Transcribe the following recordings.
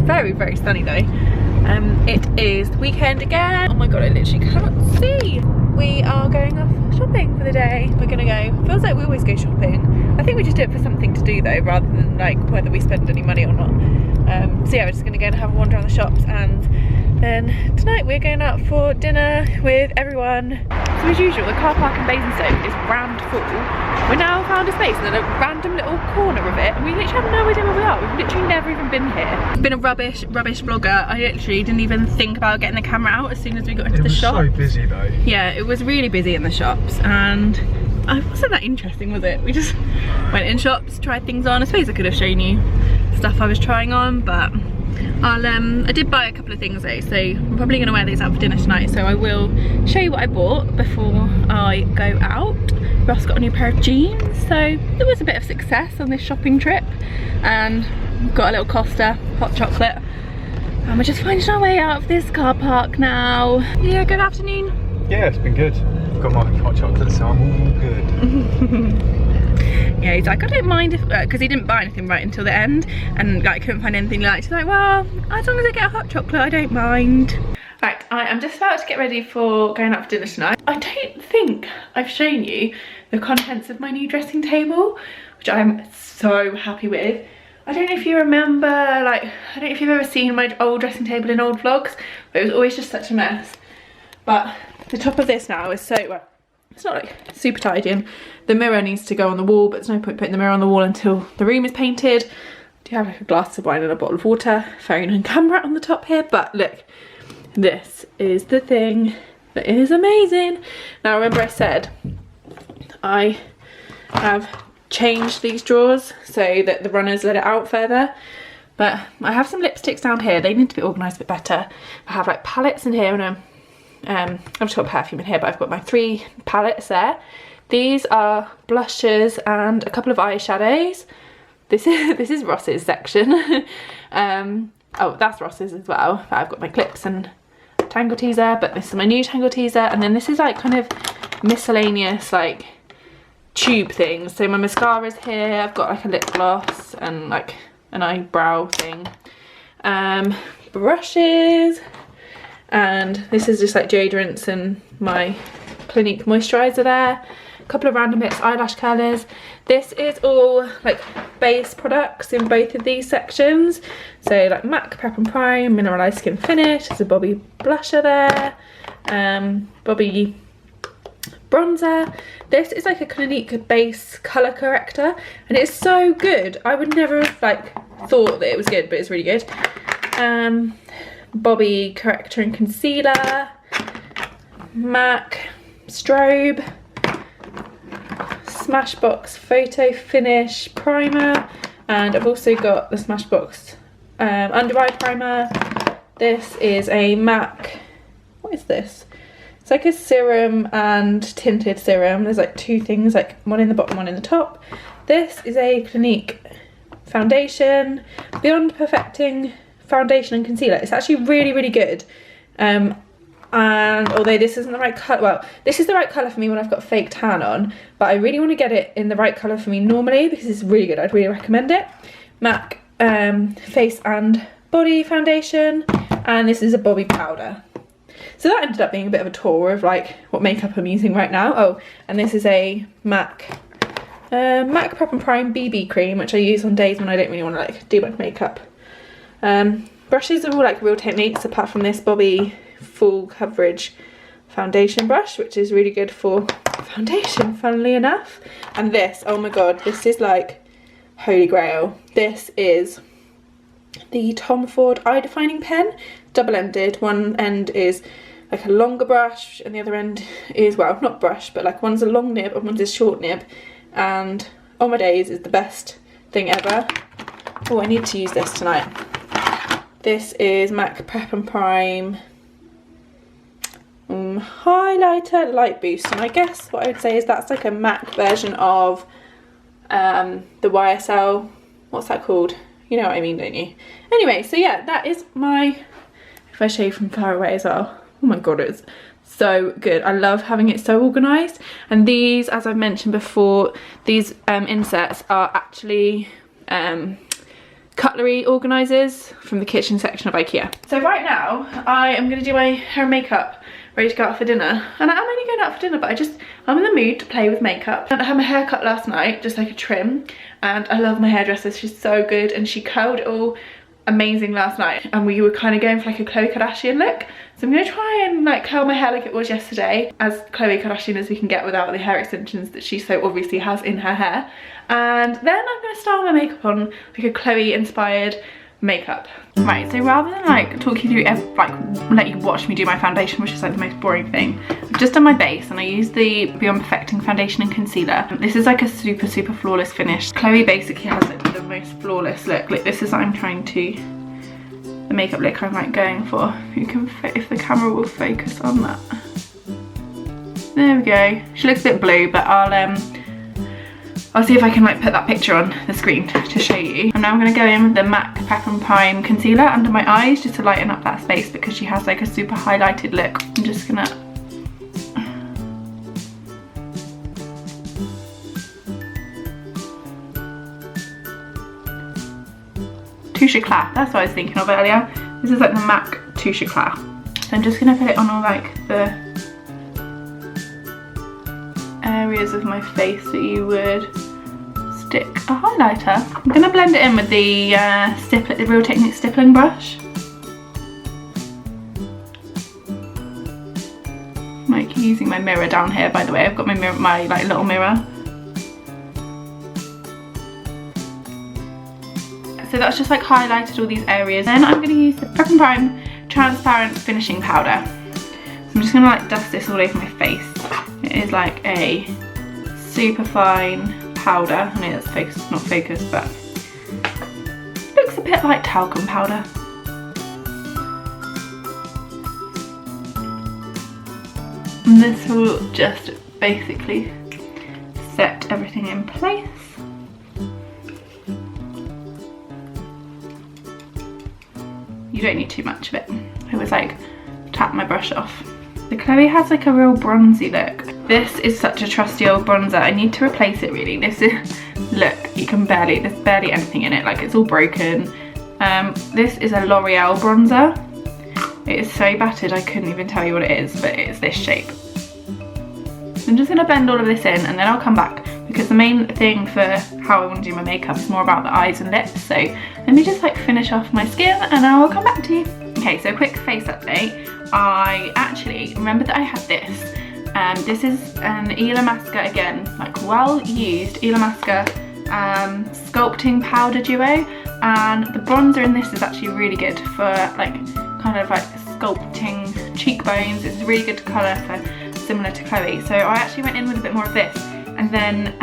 very, very sunny though. It is the weekend again. Oh my god, I literally cannot see. We are going off shopping for the day. We're gonna go, feels like we always go shopping. I think we just do it for something to do though, rather than like whether we spend any money or not. So yeah, we're just gonna go and have a wander around the shops, and then tonight we're going out for dinner with everyone. So as usual, the car park in Basingstoke is rammed full. We now found a space in a random little corner of it, and we literally have no idea where we are. We've literally never even been here. I've been a rubbish vlogger. I literally didn't even think about getting the camera out as soon as we got into the shop. It was so busy though. Yeah, it was really busy in the shops, and it wasn't that interesting, was it? We just went in shops, tried things on. I suppose I could have shown you stuff I was trying on, but I did buy a couple of things though, so I'm probably going to wear these out for dinner tonight, so I will show you what I bought before I go out. Ross got a new pair of jeans, so there was a bit of success on this shopping trip, and got a little Costa hot chocolate, and we're just finding our way out of this car park now. Yeah, good afternoon. Yeah, it's been good. Got my hot chocolate, so I'm all good. Yeah, he's like, I don't mind if, because he didn't buy anything right until the end, and like couldn't find anything he liked. He's like, well, as long as I get a hot chocolate, I don't mind. Right, I am just about to get ready for going out for dinner tonight. I don't think I've shown you the contents of my new dressing table, which I'm so happy with. I don't know if you remember, like, I don't know if you've ever seen my old dressing table in old vlogs, but it was always just such a mess. But the top of this now is so, well, it's not like super tidy, and the mirror needs to go on the wall, but there's no point putting the mirror on the wall until the room is painted. I do have like a glass of wine and a bottle of water, phone and camera on the top here, but look, this is the thing that is amazing. Now remember I said I have changed these drawers so that the runners let it out further, but I have some lipsticks down here. They need to be organised a bit better. I have like palettes in here, and I've just got perfume in here, but I've got my 3 palettes there. These are blushes and a couple of eyeshadows. This is Ross's section. Oh, that's Ross's as well. But I've got my clips and tangle teaser, but this is my new tangle teaser, and then this is like kind of miscellaneous like tube things. So my mascara's here. I've got like a lip gloss and like an eyebrow thing. Brushes. And this is just like deodorants and my Clinique moisturiser there. A couple of random bits, eyelash curlers. This is all like base products in both of these sections. So like MAC Prep and Prime, Mineralised Skin Finish. There's a Bobbi blusher there. Bobbi bronzer. This is like a Clinique base colour corrector, and it's so good. I would never have like thought that it was good, but it's really good. Bobbi corrector and concealer, MAC strobe, Smashbox photo finish primer, and I've also got the Smashbox under eye primer. This is a MAC, what is this? It's like a serum and tinted serum. There's like 2 things, like one in the bottom, one in the top. This is a Clinique foundation, Beyond Perfecting foundation and concealer. It's actually really, really good. And although this isn't the right colour, well, this is the right colour for me when I've got fake tan on, but I really want to get it in the right colour for me normally, because it's really good. I'd really recommend it. MAC face and body foundation, and this is a Bobbi powder. So that ended up being a bit of a tour of like what makeup I'm using right now. Oh, and this is a MAC Prep and Prime BB cream, which I use on days when I don't really want to like do much makeup. Brushes are all like Real Techniques, apart from this Bobbi full coverage foundation brush, which is really good for foundation, funnily enough. And this, oh my god, this is like holy grail. This is the Tom Ford eye defining pen, double-ended. One end is like a longer brush and the other end is, well, not brush, but like one's a long nib and one's a short nib, and oh my days, is the best thing ever. Oh, I need to use this tonight. This is MAC Prep and Prime highlighter light boost, and I guess what I would say is that's like a MAC version of the YSL, what's that called? You know what I mean, don't you? Anyway, so yeah, that is my, if I show you from far away as well, oh my god, it's so good. I love having it so organised. And these, as I've mentioned before, these inserts are actually cutlery organisers from the kitchen section of IKEA. So right now I am going to do my hair and makeup, ready to go out for dinner. And I'm only going out for dinner, but I'm in the mood to play with makeup. And I had my hair cut last night, just like a trim, and I love my hairdresser. She's so good, and she curled it all amazing last night, and we were kind of going for like a Khloe Kardashian look. So I'm going to try and like curl my hair like it was yesterday, as Khloe Kardashian as we can get without the hair extensions that she so obviously has in her hair. And then I'm going to style my makeup on like a Khloe inspired makeup. Right, so rather than like talk you through let you watch me do my foundation, which is like the most boring thing, I've just done my base and I used the Beyond Perfecting foundation and concealer. This is like a super flawless finish. Khloe basically has like the most flawless look. Like this is what I'm trying to, the makeup look I'm like going for. If the camera will focus on that. There we go. She looks a bit blue, but I'll see if I can like put that picture on the screen to show you. And now I'm going to go in with the MAC Prep and Prime concealer under my eyes just to lighten up that space, because she has like a super highlighted look. I'm just gonna Touche Eclat, that's what I was thinking of earlier. This is like the MAC Touche Eclat. So I'm just gonna put it on all like the areas of my face that you would stick a highlighter. I'm gonna blend it in with the Real Technique stippling brush. I'm like using my mirror down here, by the way. I've got my mirror, my like little mirror. So that's just like highlighted all these areas. Then I'm gonna use the Prep and Prime transparent finishing powder. So I'm just gonna like dust this all over my face. It is like a super fine powder. I know that's focused, not focused, but looks a bit like talcum powder. And this will just basically set everything in place. You don't need too much of it. I always like tap my brush off. The Khloe has like a real bronzy look. This is such a trusty old bronzer. I need to replace it really. This is, look, there's barely anything in it. Like it's all broken. This is a L'Oreal bronzer. It is so battered I couldn't even tell you what it is, but it's this shape. So I'm just gonna blend all of this in and then I'll come back, because the main thing for how I want to do my makeup is more about the eyes and lips. So let me just like finish off my skin and I will come back to you. Okay, so quick face update. I actually remember that I had this. This is an Illamasqua, again, like well used Illamasqua sculpting powder duo, and the bronzer in this is actually really good for like kind of like sculpting cheekbones. It's really good colour, for similar to Khloe. So I actually went in with a bit more of this, and then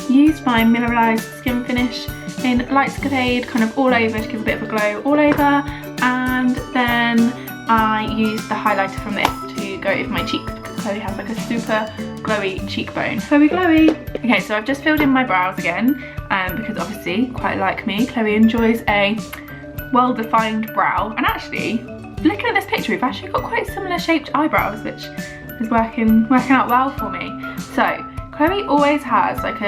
used my mineralised skin finish in Light Scatade kind of all over to give a bit of a glow all over, and then I used the highlighter from this to go over my cheeks, because Khloe has like a super glowy cheekbone. Glowy! Okay, so I've just filled in my brows again, because obviously, quite like me, Khloe enjoys a well-defined brow. And actually, looking at this picture, we've actually got quite similar shaped eyebrows, which is working out well for me. So Khloe always has like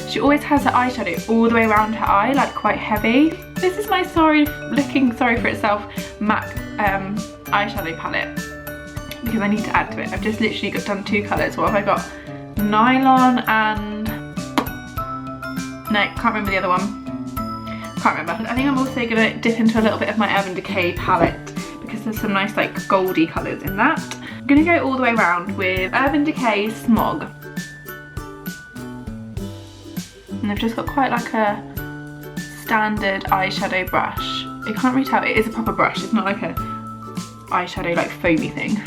she always has her eyeshadow all the way around her eye, like quite heavy. This is my Sorry for Itself MAC eyeshadow palette, because I need to add to it. I've just literally done two colours. What have I got? Nylon and... no, can't remember the other one. Can't remember. I think I'm also going to dip into a little bit of my Urban Decay palette, because there's some nice like goldy colours in that. I'm going to go all the way around with Urban Decay Smog. And I've just got quite like a standard eyeshadow brush. You can't really tell, it is a proper brush, it's not like a eyeshadow like foamy thing.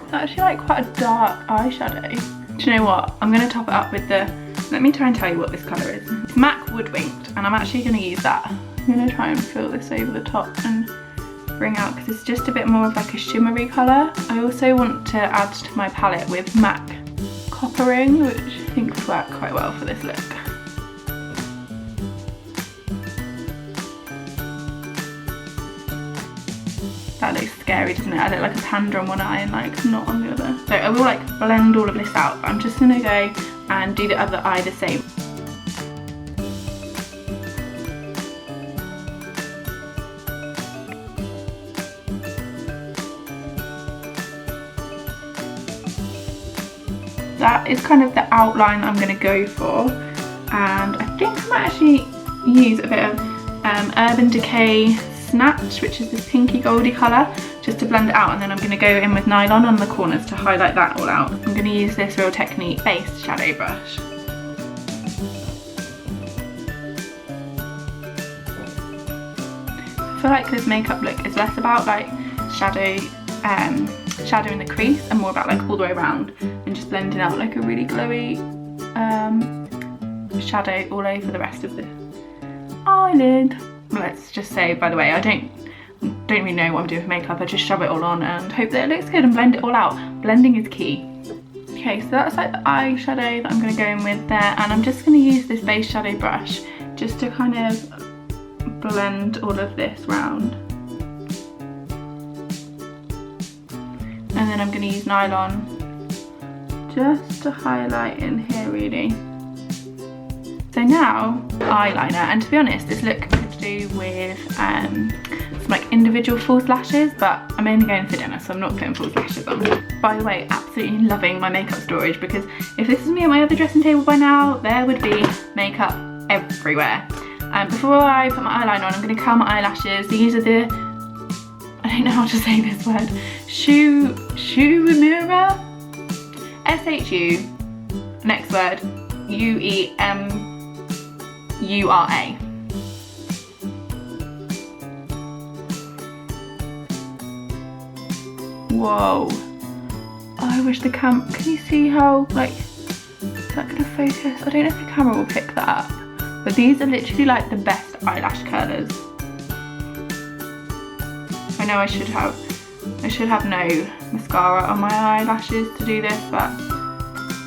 It's actually like quite a dark eyeshadow. Do you know what? I'm going to top it up with the, let me try and tell you what this colour is. It's MAC Woodwinked, and I'm actually going to use that. I'm going to try and fill this over the top and bring out, because it's just a bit more of like a shimmery colour. I also want to add to my palette with MAC Coppering, which I think would work quite well for this look. That looks scary, doesn't it? I look like a panda on one eye and like not on the other. So I will like blend all of this out, but I'm just gonna go and do the other eye the same. that is kind of the outline I'm going to go for. And I think I might actually use a bit of Urban Decay Snatch, which is this pinky goldy colour, just to blend it out, and then I'm going to go in with Nylon on the corners to highlight that all out. I'm going to use this Real Technique base shadow brush. I feel like this makeup look is less about like shadow in the crease and more about like all the way around and just blending out like a really glowy shadow all over the rest of the eyelid. Let's just say, by the way, I don't really know what I'm doing with makeup. I just shove it all on and hope that it looks good and blend it all out. Blending is key. Okay, so that's like the eyeshadow that I'm going to go in with there, and I'm just going to use this base shadow brush just to kind of blend all of this round. And then I'm going to use Nylon just to highlight in here really. So now eyeliner, and to be honest this look could do with some like individual false lashes, but I'm only going for dinner so I'm not putting false lashes on. By the way, absolutely loving my makeup storage, because if this is me at my other dressing table by now there would be makeup everywhere. Before I put my eyeliner on, I'm going to curl my eyelashes. These are the, I don't know how to say this word, Shuemura, S-H-U, next word, U-E-M-U-R-A. Whoa, I wish the can you see how, like, is that going to focus? I don't know if the camera will pick that up, but these are literally like the best eyelash curlers. I know I should have no mascara on my eyelashes to do this, but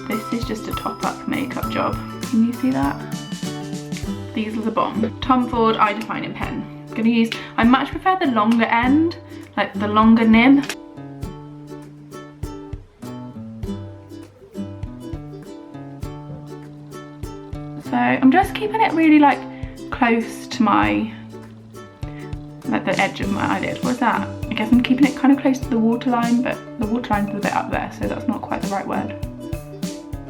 this is just a top up makeup job. Can you see that? These are the bomb. Tom Ford eye defining pen. I'm gonna use, I much prefer the longer end, like the longer nib. So I'm just keeping it really like close to my, like the edge of my eyelid. What's that? I guess I'm keeping it kind of close to the waterline, but the waterline's a bit up there, so that's not quite the right word.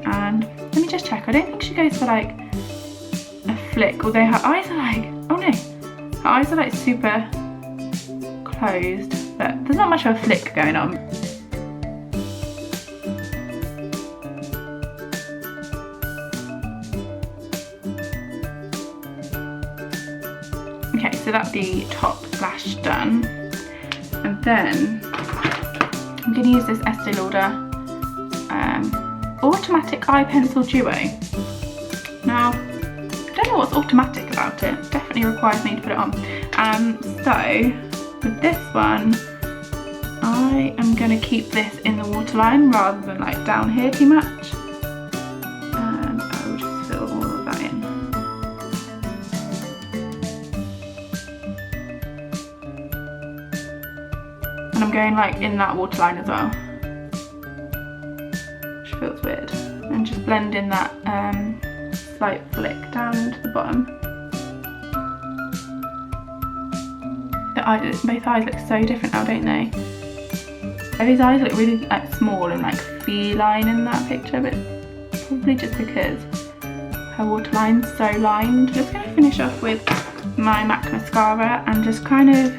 And let me just check. I don't think she goes for like a flick, although her eyes are like, oh no, her eyes are like super closed, but there's not much of a flick going on. Okay, so that's the top lash done. And then I'm going to use this Estee Lauder Automatic Eye Pencil Duo. Now, I don't know what's automatic about it. It definitely requires me to put it on. So, with this one, I am going to keep this in the waterline rather than like down here too much. And I will just fill all of that in. And I'm going like in that waterline as well, which feels weird. And just blend in that slight flick down to the bottom. Both eyes look so different now, don't they? These eyes look really like small and like feline in that picture, but probably just because her waterline's so lined. Just going to finish off with my MAC mascara and just kind of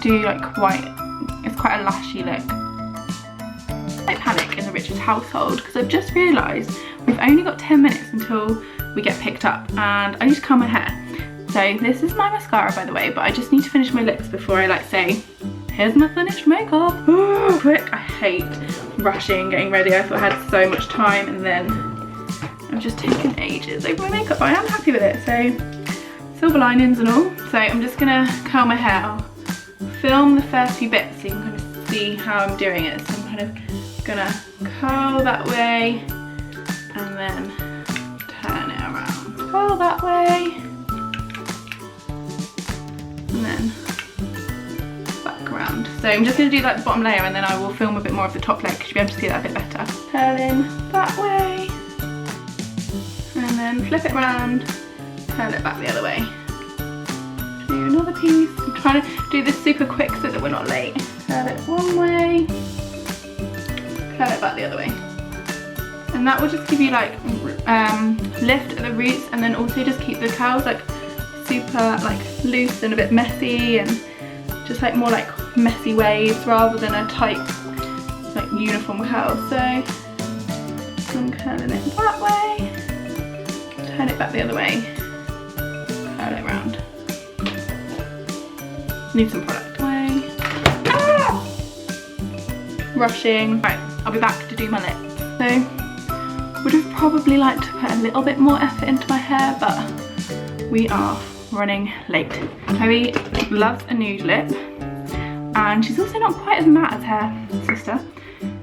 do like it's quite a lashy look. I panic in the Richards household because I've just realised we've only got 10 minutes until we get picked up and I need to curl my hair. So this is my mascara, by the way, but I just need to finish my lips before I like say, here's my finished makeup. Quick, I hate rushing, getting ready. I thought I had so much time and then I've just taken ages over my makeup, but I am happy with it. So silver linings and all. So I'm just gonna curl my hair. I'll film the first few bits so you can kind of see how I'm doing it. So I'm kind of gonna curl that way and then turn it around. Curl that way and then back around. So I'm just gonna do like the bottom layer and then I will film a bit more of the top layer because you'll be able to see that a bit better. Curl in that way and then flip it around, curl it back the other way. Do another piece. I'm trying to do this super quick so that we're not late. Curl it one way, curl it back the other way. and that will just give you like lift at the roots, and then also just keep the curls like super like loose and a bit messy, and just like more like messy waves rather than a tight like uniform curl. So I'm curling it that way, turn it back the other way, curl it around. Need some product away. Ah! Rushing. Right, I'll be back to do my lips. So would have probably liked to put a little bit more effort into my hair, but we are running late. Chloe loves a nude lip, and she's also not quite as matte as her sister,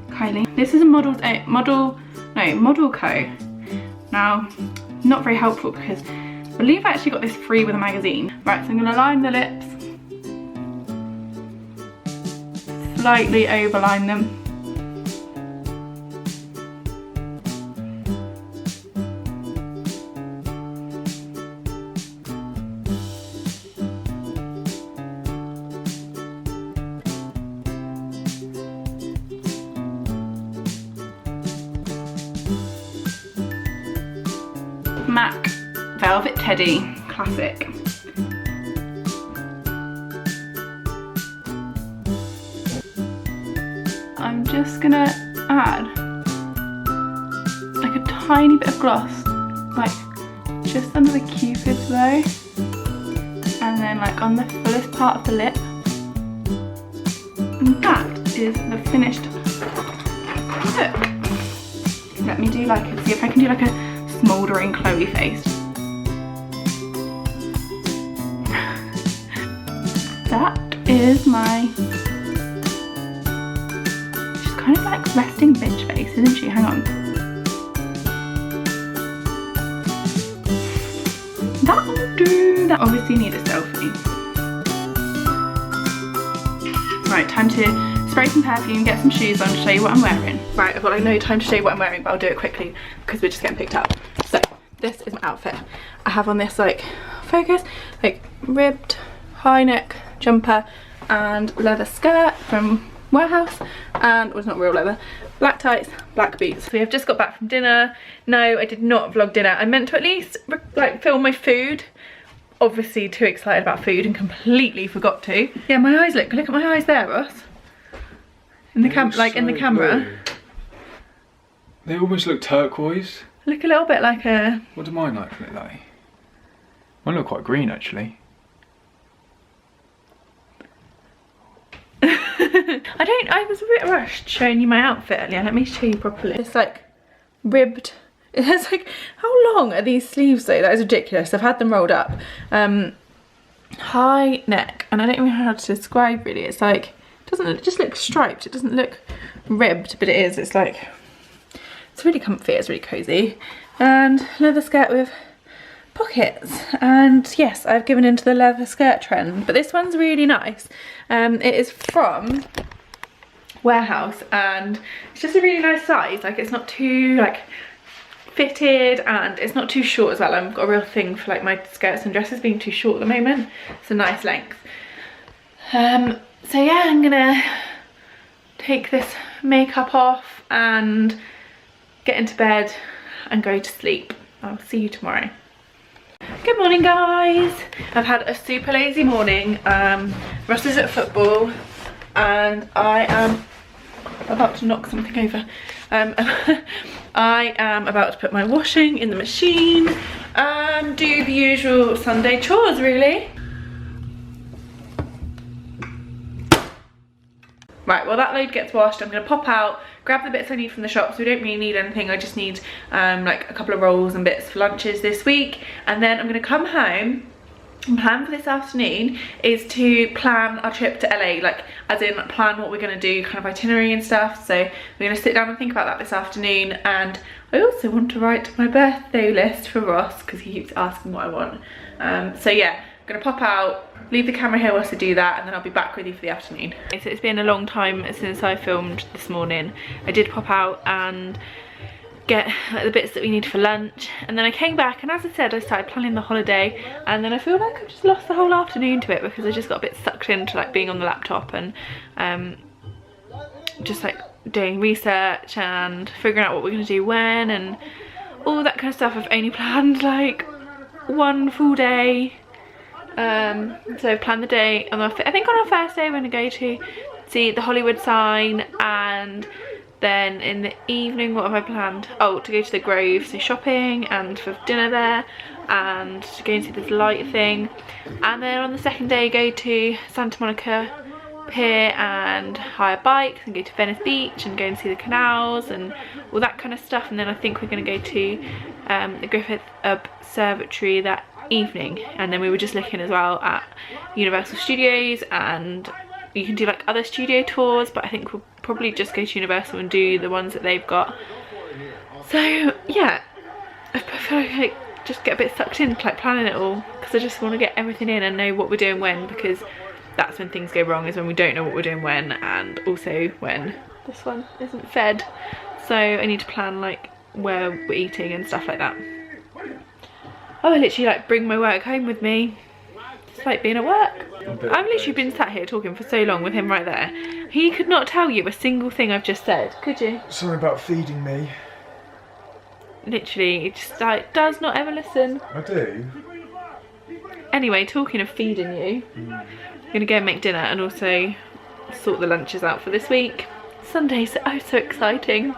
Kylie. This is a Model Co. Now, not very helpful because I believe I actually got this free with a magazine. Right, so I'm gonna line the lips, slightly overline them. MAC Velvet Teddy Classic. I'm just gonna add like a tiny bit of gloss, like just under the cupid's bow, and then like on the fullest part of the lip. And that is the finished look. Let me do like see if I can do like a smouldering Chloe face. That is my, she's kind of like resting bitch face, isn't she? Hang on. That'll do. That obviously need a selfie. Right, time to spray some perfume, get some shoes on to show you what I'm wearing. Right, well I know time to show you what I'm wearing, but I'll do it quickly because we're just getting picked up. So this is my outfit. I have on this like focus, like ribbed high neck jumper and leather skirt from Warehouse, and well, it's not real leather, black tights, black boots. We have just got back from dinner. No, I did not vlog dinner. I meant to at least like film my food. Obviously too excited about food and completely forgot to. Yeah, my eyes look at my eyes there, Ross. In the in the camera. Blue. They almost look turquoise. Look a little bit like a... What do mine look like? Mine look quite green actually. I was a bit rushed showing you my outfit earlier. Let me show you properly. It's like ribbed. It's like, how long are these sleeves though? That is ridiculous. I've had them rolled up. High neck, and I don't even know how to describe really. It's like, it just looks striped. It doesn't look ribbed, but it is. It's like, it's really comfy, it's really cozy. And leather skirt with pockets. And yes, I've given into the leather skirt trend, but this one's really nice. It is from Warehouse, and it's just a really nice size. Like, it's not too like fitted, and it's not too short as well. I've got a real thing for like my skirts and dresses being too short at the moment. It's a nice length. So yeah, I'm gonna take this makeup off and get into bed and go to sleep. I'll see you tomorrow. Good morning, guys. I've had a super lazy morning. Russ is at football and I am about to knock something over. I am about to put my washing in the machine and do the usual Sunday chores really. Right, well that load gets washed. I'm gonna pop out, grab the bits I need from the shop. So we don't really need anything. I just need like a couple of rolls and bits for lunches this week. And then I'm gonna come home. And plan for this afternoon is to plan our trip to LA, like as in plan what we're gonna do, kind of itinerary and stuff. So we're gonna sit down and think about that this afternoon. And I also want to write my birthday list for Ross because he keeps asking what I want. So yeah, I'm gonna pop out, leave the camera here whilst I do that, and then I'll be back with you for the afternoon. Okay, so it's been a long time since I filmed this morning. I did pop out and get like the bits that we need for lunch, and then I came back, and as I said, I started planning the holiday, and then I feel like I've just lost the whole afternoon to it because I just got a bit sucked into like being on the laptop and just like doing research and figuring out what we're going to do when and all that kind of stuff. I've only planned like one full day. So I've planned the day on I think on our first day we're going to go to see the Hollywood sign, and then in the evening what have I planned? Oh, to go to the Grove, so shopping and for dinner there, and to go and see this light thing, and then on the second day go to Santa Monica Pier and hire bikes and go to Venice Beach and go and see the canals and all that kind of stuff. And then I think we're going to go to the Griffith Observatory that evening. And then we were just looking as well at Universal Studios, and you can do like other studio tours, but I think we'll probably just go to Universal and do the ones that they've got. So yeah, I feel like just get a bit sucked in like planning it all, because I just want to get everything in and know what we're doing when, because that's when things go wrong, is when we don't know what we're doing when, and also when this one isn't fed. So I need to plan like where we're eating and stuff like that. Oh, I literally like bring my work home with me. It's like being at work. I've literally been sat here talking for so long with him right there. He could not tell you a single thing I've just said, could you? Something about feeding me. Literally, it just like does not ever listen. I do. Anyway, talking of feeding you, I'm gonna go and make dinner and also sort the lunches out for this week. Sundays are so exciting.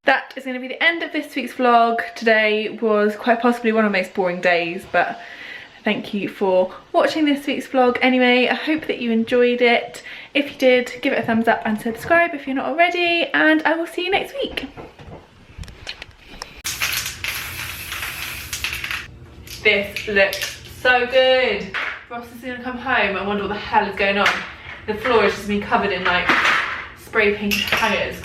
That is going to be the end of this week's vlog. Today was quite possibly one of the most boring days, but thank you for watching this week's vlog anyway. I hope that you enjoyed it. If you did, give it a thumbs up and subscribe if you're not already, and I will see you next week. This looks so good. Ross is going to come home and wonder what the hell is going on. The floor is just been covered in like spray painted hangers.